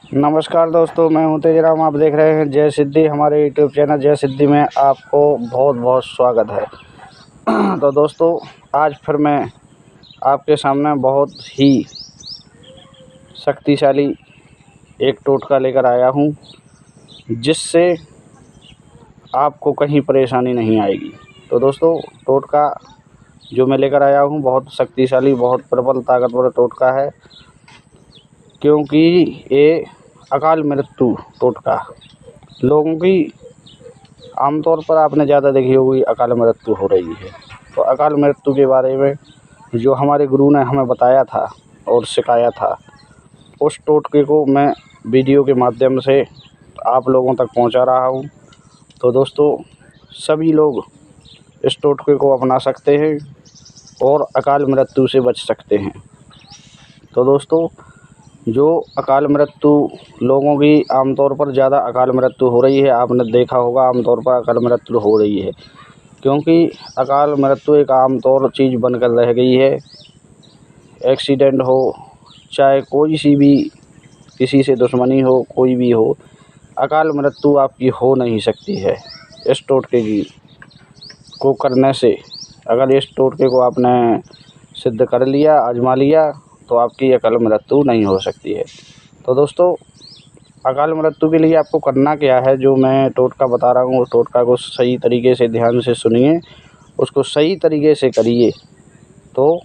नमस्कार दोस्तों, मैं हूं तेजराम। आप देख रहे हैं जय सिद्धि। हमारे यूट्यूब चैनल जय सिद्धि में आपको बहुत बहुत स्वागत है। तो दोस्तों, आज फिर मैं आपके सामने बहुत ही शक्तिशाली एक टोटका लेकर आया हूं, जिससे आपको कहीं परेशानी नहीं आएगी। तो दोस्तों, टोटका जो मैं लेकर आया हूं बहुत शक्तिशाली, बहुत प्रबल, ताकतवर टोटका है, क्योंकि ये अकाल मृत्यु टोटका लोगों की आमतौर पर आपने ज़्यादा देखी होगी अकाल मृत्यु हो रही है। तो अकाल मृत्यु के बारे में जो हमारे गुरु ने हमें बताया था और सिखाया था, उस टोटके को मैं वीडियो के माध्यम से आप लोगों तक पहुंचा रहा हूं। तो दोस्तों, सभी लोग इस टोटके को अपना सकते हैं और अकाल मृत्यु से बच सकते हैं। तो दोस्तों, जो अकाल मृत्यु लोगों की आमतौर पर ज़्यादा अकाल मृत्यु हो रही है, आपने देखा होगा आमतौर पर अकाल मृत्यु हो रही है, क्योंकि अकाल मृत्यु एक आमतौर चीज़ बनकर रह गई है। एक्सीडेंट हो, चाहे कोई सी भी किसी से दुश्मनी हो, कोई भी हो, अकाल मृत्यु आपकी हो नहीं सकती है। इस टोटके को करने से, अगर इस टोटके को आपने सिद्ध कर लिया, आजमा लिया, तो आपकी अकाल मृत्यु नहीं हो सकती है। तो दोस्तों, अकाल मृत्यु के लिए आपको करना क्या है, जो मैं टोटका बता रहा हूँ, उस टोटका को सही तरीके से ध्यान से सुनिए, उसको सही तरीके से करिए, तो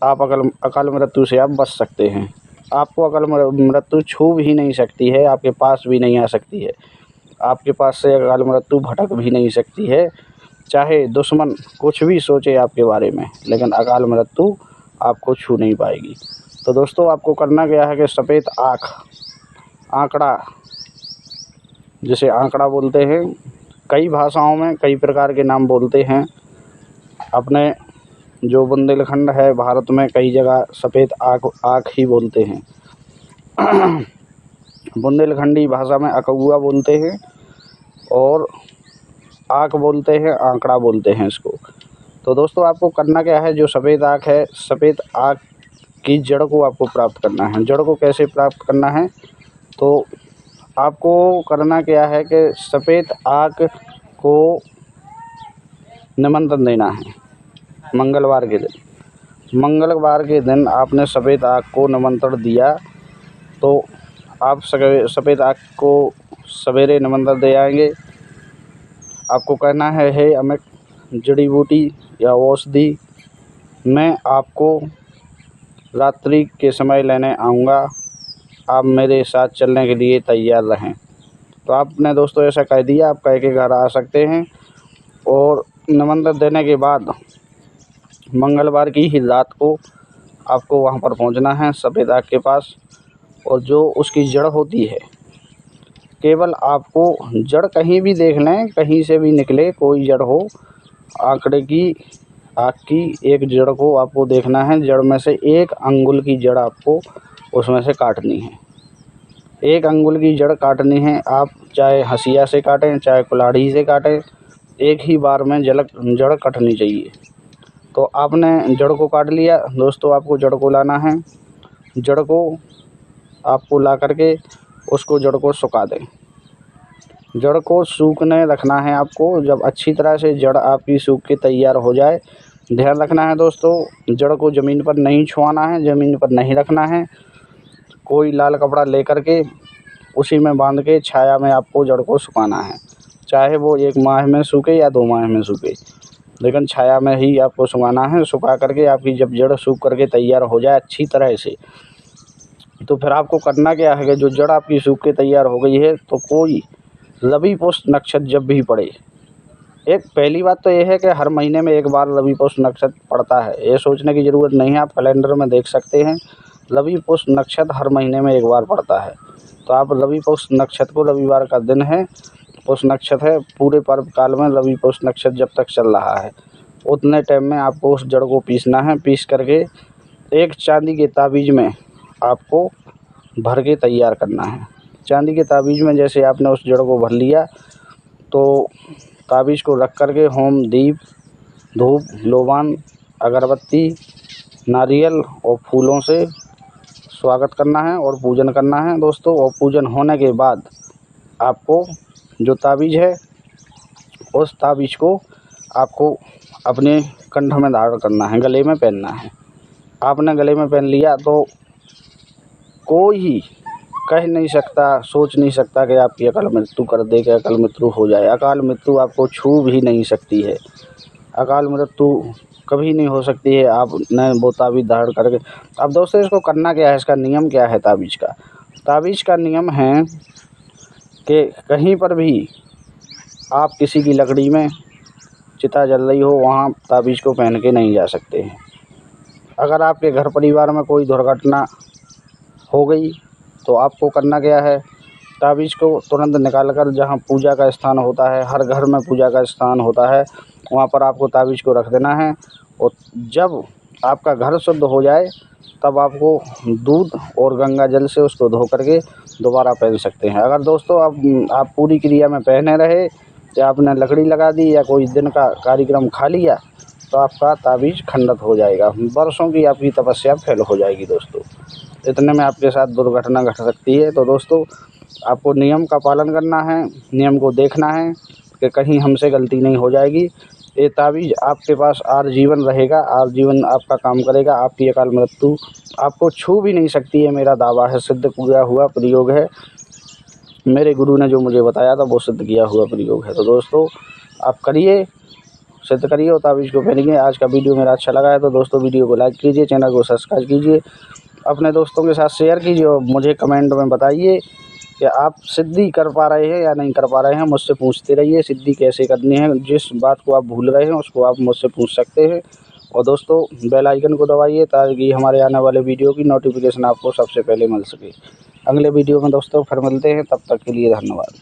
आप अकाल मृत्यु से आप बच सकते हैं। आपको अकाल मृत्यु छू भी नहीं सकती है, आपके पास भी नहीं आ सकती है, आपके पास से अकाल मृत्यु भटक भी नहीं सकती है। चाहे दुश्मन कुछ भी सोचे आपके बारे में, लेकिन अकाल मृत्यु आपको छू नहीं पाएगी। तो दोस्तों, आपको करना क्या है कि सफ़ेद आंकड़ा, जिसे आंकड़ा बोलते हैं, कई भाषाओं में कई प्रकार के नाम बोलते हैं। अपने जो बुंदेलखंड है भारत में, कई जगह सफ़ेद आँख ही बोलते हैं। बुंदेलखंडी भाषा में अकौआ बोलते हैं और आँख बोलते हैं, आंकड़ा बोलते हैं इसको। तो दोस्तों, आपको करना क्या है, जो सफ़ेद आँख है, सफ़ेद आँख की जड़ को आपको प्राप्त करना है। जड़ को कैसे प्राप्त करना है, तो आपको करना क्या है कि सफ़ेद आँख को निमंत्रण देना है। मंगलवार के दिन आपने सफ़ेद आँख को निमंत्रण दिया, तो आप सफ़ेद आँख को सवेरे निमंत्रण दे आएंगे। आपको कहना है, हे अमित, जड़ी बूटी या औषधि मैं आपको रात्रि के समय लेने आऊँगा, आप मेरे साथ चलने के लिए तैयार रहें। तो आपने दोस्तों ऐसा कह दिया, आप कह के घर आ सकते हैं। और निमंत्रण देने के बाद मंगलवार की ही रात को आपको वहाँ पर पहुँचना है, सफ़ेद आँख के पास। और जो उसकी जड़ होती है, केवल आपको जड़ कहीं भी देख लें, कहीं से भी निकले कोई जड़ हो, आंकड़े की आँख की एक जड़ को आपको देखना है। जड़ में से 1 अंगुल की जड़ आपको उसमें से काटनी है। 1 अंगुल की जड़ काटनी है। आप चाहे हंसिया से काटें, चाहे कुल्हाड़ी से काटें, एक ही बार में जड़ कटनी चाहिए। तो आपने जड़ को काट लिया। दोस्तों, आपको जड़ को लाना है। जड़ को आपको ला करके उसको जड़ को सुखा दें। जड़ को सूखने रखना है आपको। जब अच्छी तरह से जड़ आपकी सूख के तैयार हो जाए, ध्यान रखना है दोस्तों, जड़ को ज़मीन पर नहीं छुआना है, ज़मीन पर नहीं रखना है। कोई लाल कपड़ा ले कर के उसी में बांध के छाया में आपको जड़ को सुखाना है। चाहे वो 1 माह में सूखे या 2 माह में सूखे, लेकिन छाया में ही आपको सुखाना है। सुखा करके आपकी जब जड़ सूख करके तैयार हो जाए अच्छी तरह से, तो फिर आपको करना क्या है कि जो जड़ आपकी सूख के तैयार हो गई है, तो कोई रवि पुष्य नक्षत्र जब भी पड़े, एक पहली बात तो ये है कि हर महीने में 1 बार रवि पुष्य नक्षत्र पड़ता है, ये सोचने की ज़रूरत नहीं है। आप कैलेंडर में देख सकते हैं, रवि पुष्य नक्षत्र हर महीने में 1 बार पड़ता है। तो आप रवि पुष्य नक्षत्र को, रविवार का दिन है, पुष्य नक्षत्र है, पूरे पर्व काल में रवि पुष्य नक्षत्र जब तक चल रहा है, उतने टाइम में आपको उस जड़ को पीसना है। पीस करके एक चांदी के ताबीज़ में आपको भर के तैयार करना है। चांदी के ताबीज़ में जैसे आपने उस जड़ को भर लिया, तो ताबीज़ को रख कर के होम, दीप, धूप, लोबान, अगरबत्ती, नारियल और फूलों से स्वागत करना है और पूजन करना है दोस्तों। और पूजन होने के बाद आपको जो ताबीज़ है उस ताबीज़ को आपको अपने कंठ में धारण करना है, गले में पहनना है। आपने गले में पहन लिया तो कोई कह नहीं सकता, सोच नहीं सकता कि आपकी अकाल मृत्यु कर दे, कि अकाल मृत्यु हो जाए। अकाल मृत्यु आपको छू भी नहीं सकती है, अकाल मृत्यु कभी नहीं हो सकती है आपने वो ताबीज़ धारण करके। अब दोस्तों इसको करना क्या है, इसका नियम क्या है ताबीज़ का? ताबीज़ का नियम है कि कहीं पर भी आप किसी की लकड़ी में चिता जल रही हो वहाँ ताबीज़ को पहन के नहीं जा सकते हैं। अगर आपके घर परिवार में कोई दुर्घटना हो गई तो आपको करना क्या है, ताबीज़ को तुरंत निकाल कर जहाँ पूजा का स्थान होता है, हर घर में पूजा का स्थान होता है, वहाँ पर आपको ताबीज़ को रख देना है। और जब आपका घर शुद्ध हो जाए तब आपको दूध और गंगा जल से उसको धो करके दोबारा पहन सकते हैं। अगर दोस्तों आप पूरी क्रिया में पहने रहे या आपने लकड़ी लगा दी या कोई दिन का कार्यक्रम खा लिया तो आपका ताबीज़ खंडित हो जाएगा, वर्षों की आपकी तपस्या फेल हो जाएगी दोस्तों। इतने में आपके साथ दुर्घटना घट सकती है। तो दोस्तों आपको नियम का पालन करना है, नियम को देखना है कि कहीं हमसे गलती नहीं हो जाएगी। ये ताबीज़ आपके पास आजीवन रहेगा, आजीवन आपका काम करेगा। आपकी अकाल मृत्यु आपको छू भी नहीं सकती है, मेरा दावा है, सिद्ध किया हुआ प्रयोग है। मेरे गुरु ने जो मुझे बताया था वो सिद्ध किया हुआ प्रयोग है। तो दोस्तों आप करिए, सिद्ध करिए और ताबीज़ को पहनिए। आज का वीडियो मेरा अच्छा लगा है तो दोस्तों वीडियो को लाइक कीजिए, चैनल को सब्सक्राइब कीजिए, अपने दोस्तों के साथ शेयर कीजिए और मुझे कमेंट में बताइए कि आप सिद्धि कर पा रहे हैं या नहीं कर पा रहे हैं। मुझसे पूछते रहिए सिद्धि कैसे करनी है, जिस बात को आप भूल रहे हैं उसको आप मुझसे पूछ सकते हैं। और दोस्तों बेल आइकन को दबाइए ताकि हमारे आने वाले वीडियो की नोटिफिकेशन आपको सबसे पहले मिल सके। अगले वीडियो में दोस्तों फिर मिलते हैं, तब तक के लिए धन्यवाद।